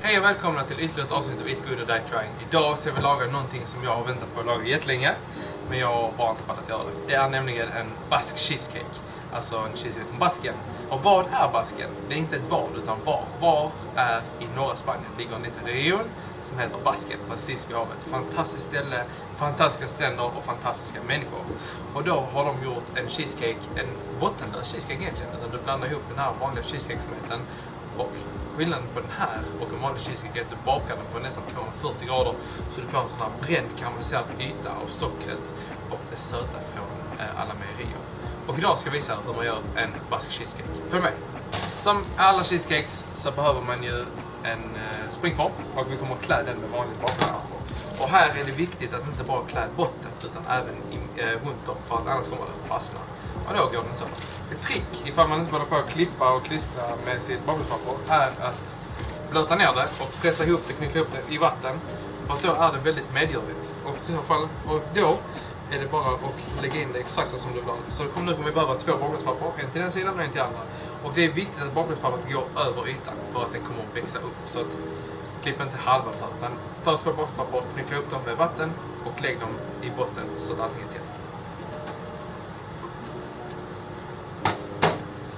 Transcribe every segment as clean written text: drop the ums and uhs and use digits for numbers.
Hej och välkomna till ytterligare ett avsnitt av Eat Good or Die Trying. Idag ska vi laga någonting som jag har väntat på att laga jättelänge, men jag har bara inte pallat göra det. Det är nämligen en bask cheesecake, alltså en cheesecake från Basken. Och vad är Basken? Det är inte ett vad, utan var. Var är i norra Spanien. Det ligger en liten region som heter Basken, precis vid havet. Fantastiskt ställe, fantastiska stränder och fantastiska människor. Och då har de gjort en cheesecake, en bottenlös cheesecake egentligen. Där du blandar ihop den här vanliga cheesecake-smeten och skillnaden på den här och en vanlig cheesecake är att du bakar den på nästan 240 grader så du får en sån här bränd karamelliserad yta av sockret och det söta från alla mejerier. Och idag ska jag visa hur man gör en bask cheesecake. Följ med! Som alla cheesecakes så behöver man ju en springform och vi kommer att klä den med vanligt bakpapper. Och här är det viktigt att inte bara klä botten utan även runt om för att annars kommer den fastna. Och då går den så. Ett trick ifall man inte håller på att klippa och klistra med sitt bakplåtspapper är att blöta ner det och pressa ihop det, knyckla upp det i vatten. För att då är det väldigt medgörligt. Och då är det bara att lägga in det exakt som du vill ha. Så nu kommer vi behöva 2 bakplåtspapper, en till den sidan och en till andra. Och det är viktigt att bakplåtspappret går över ytan för att den kommer att växa upp. Så att klipp inte halva så utan ta 2 bakplåtspapper, knyckla upp dem med vatten och lägg dem i botten så att allting är tätt.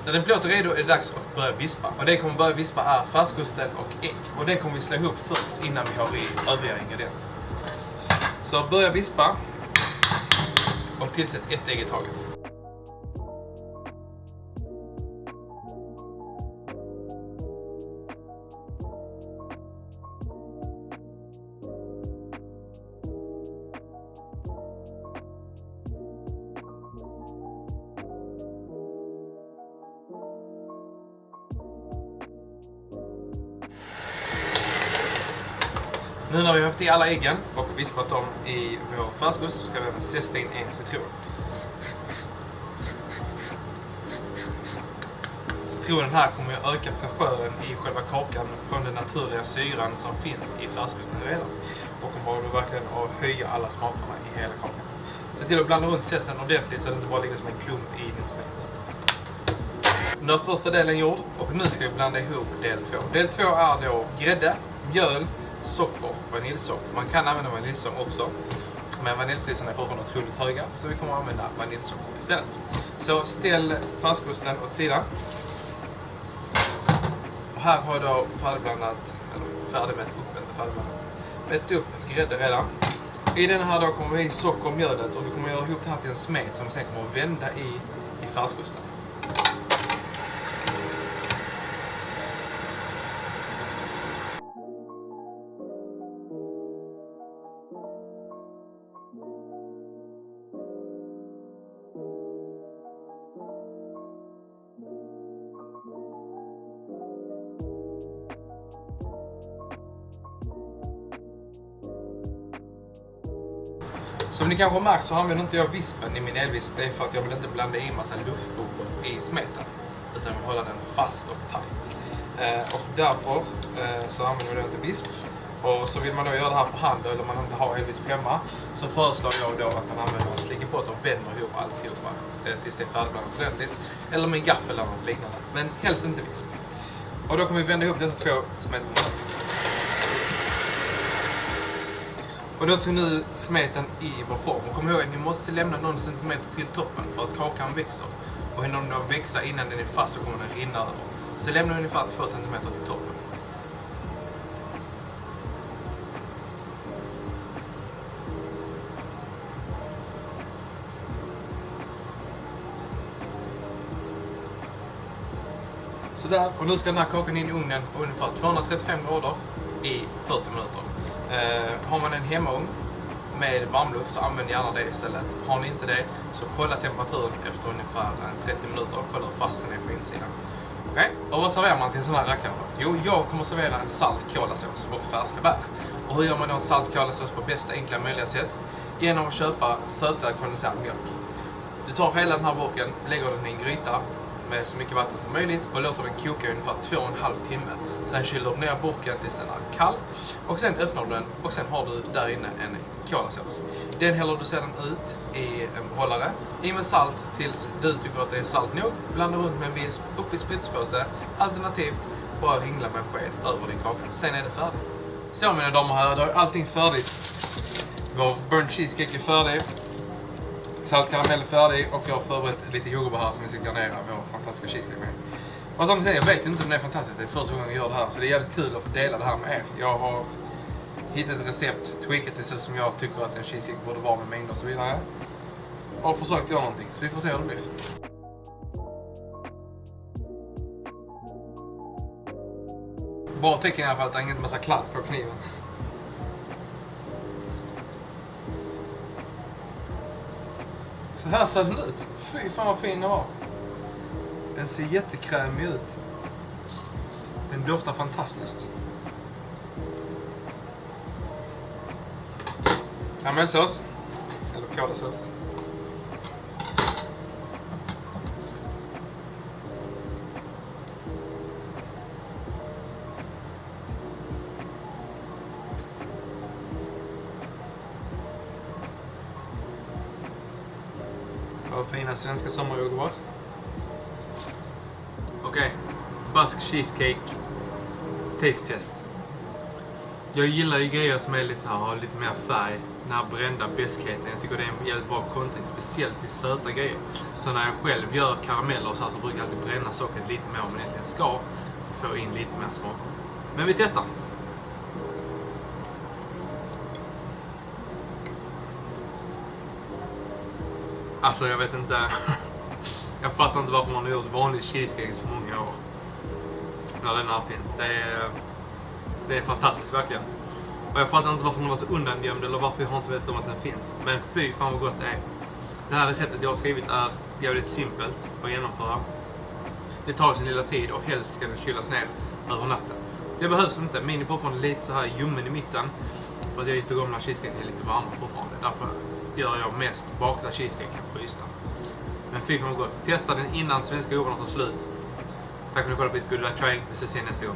När den plåter redo är det dags att börja vispa. Och det kommer börja vispa är färskosten och ägg. Och det kommer vi slå ihop först innan vi har i övriga ingredienser. Så börja vispa och tillsätt 1 ägg i taget. Nu när vi har haft i alla äggen och vispat dem i vår färskost så ska vi även zesta in en citron. Citronen här kommer att öka fräschören i själva kakan från den naturliga syran som finns i färskosten redan. Och kommer verkligen att höja alla smakerna i hela kakan. Se till att blanda runt zesten ordentligt så att det inte bara ligger som en klump i din smet. Nu är första delen gjord och nu ska vi blanda ihop del 2. Del 2 är då grädde, mjöl, socker och vaniljsocker. Man kan använda vaniljsocker också, men vaniljpriserna är fortfarande otroligt höga så vi kommer att använda vaniljsocker istället. Så ställ färskosten åt sidan. Och här har jag då mätt upp grädde redan. I den här då kommer vi i socker och mjölet och vi kommer att göra ihop det här till en smet som vi sen kommer att vända i färskosten. Som ni kanske har märkt så använder inte jag vispen i min elvisp. Det är för att jag vill inte blanda i massa luftbubblor i smeten. Utan jag vill hålla den fast och tight. Och därför så använder jag inte visp. Och så vill man då göra det här för hand eller man inte har elvisp hemma. Så föreslår jag då att man använder en slickepott och vänder ihop alltihopa. Tills det är färdigblandat ordentligt. Eller med en gaffel eller något liknande. Men helst inte visp. Och då kommer vi vända ihop dessa 2 smeterna. Och då ska nu smeten i vår form. Och kom ihåg att ni måste lämna någon centimeter till toppen för att kakan växer. Och hinner den växa innan den är fast så kommer den rinna över. Så lämna ungefär 2 centimeter till toppen. Sådär, och nu ska den här kakan in i ugnen på ungefär 235 grader i 40 minuter. Har man en hemmaugn med varmluft så använd gärna det istället. Har ni inte det så kolla temperaturen efter ungefär 30 minuter och kolla hur fast den är på insidan. Okej? Och vad serverar man till en sån här rackare? Jo, jag kommer servera en salt kolasås och färska bär. Och hur gör man då en salt kolasås på bästa enkla möjliga sätt? Genom att köpa sötad kondenserad mjölk. Du tar hela den här burken, lägger den i en gryta med så mycket vatten som möjligt och låter den koka i ungefär 2,5 timme. Sen kyler du ner burken tills den är kall och sen öppnar du den och sen har du där inne en kolasås. Den häller du sedan ut i en behållare, i med salt tills du tycker att det är salt nog. Blanda runt med en visp, upp i spritspåse, alternativt bara ringla med en sked över din kaka. Sen är det färdigt. Så mina damer och herrar, då är allting färdigt. Vår burnt cheesecake är färdig. Saltkaramell är färdig och jag har förberett lite jordgubbar här som vi ska garnera vår fantastiska cheesecake med. Och som ni säger, jag vet inte om det är fantastiskt. Det är första gången jag gör det här, så det är jävligt kul att få dela det här med er. Jag har hittat ett recept, tweakat det så som jag tycker att en cheesecake borde vara med mängder och så vidare. Och försökt göra någonting, så vi får se hur det blir. Bra tecken i alla fall att det är inte massa kladd på kniven. Så här ser den ut. Fy fan vad fin den var. Den ser jättekrämig ut. Den doftar fantastiskt. Karamellsås. Eller kolasås. Och fina svenska sommarjordgubbar. Okej. Bask cheesecake. Taste test. Jag gillar ju grejer som är lite så här, har lite mer färg. Den här brända beskheten. Jag tycker det är en jävligt bra content. Speciellt i söta grejer. Så när jag själv gör karameller och så här, så brukar jag alltid bränna sockret lite mer om man egentligen ska. För att få in lite mer smak. Men vi testar. Alltså jag vet inte. Jag fattar inte varför man har gjort vanlig cheesecake i så många år. När den här finns. Det är fantastiskt verkligen. Och jag fattar inte varför den var så undangömd eller varför jag har inte vetat om att den finns. Men fy fan vad gott det är. Det här receptet jag har skrivit är jävligt simpelt att genomföra. Det tar sin lilla tid och helst ska den kylas ner över natten. Det behövs inte. Min är fortfarande lite så här ljummen i mitten. För att jag gick igång när cheesecake är lite varmare fortfarande. Därför gör jag mest bakta cheesecake än frysta. Men fy fan vad gott. Testa den innan svenska jobbarna tar slut. Tack för att ni kollade på It Good Like Trying. Vi ses igen nästa gång.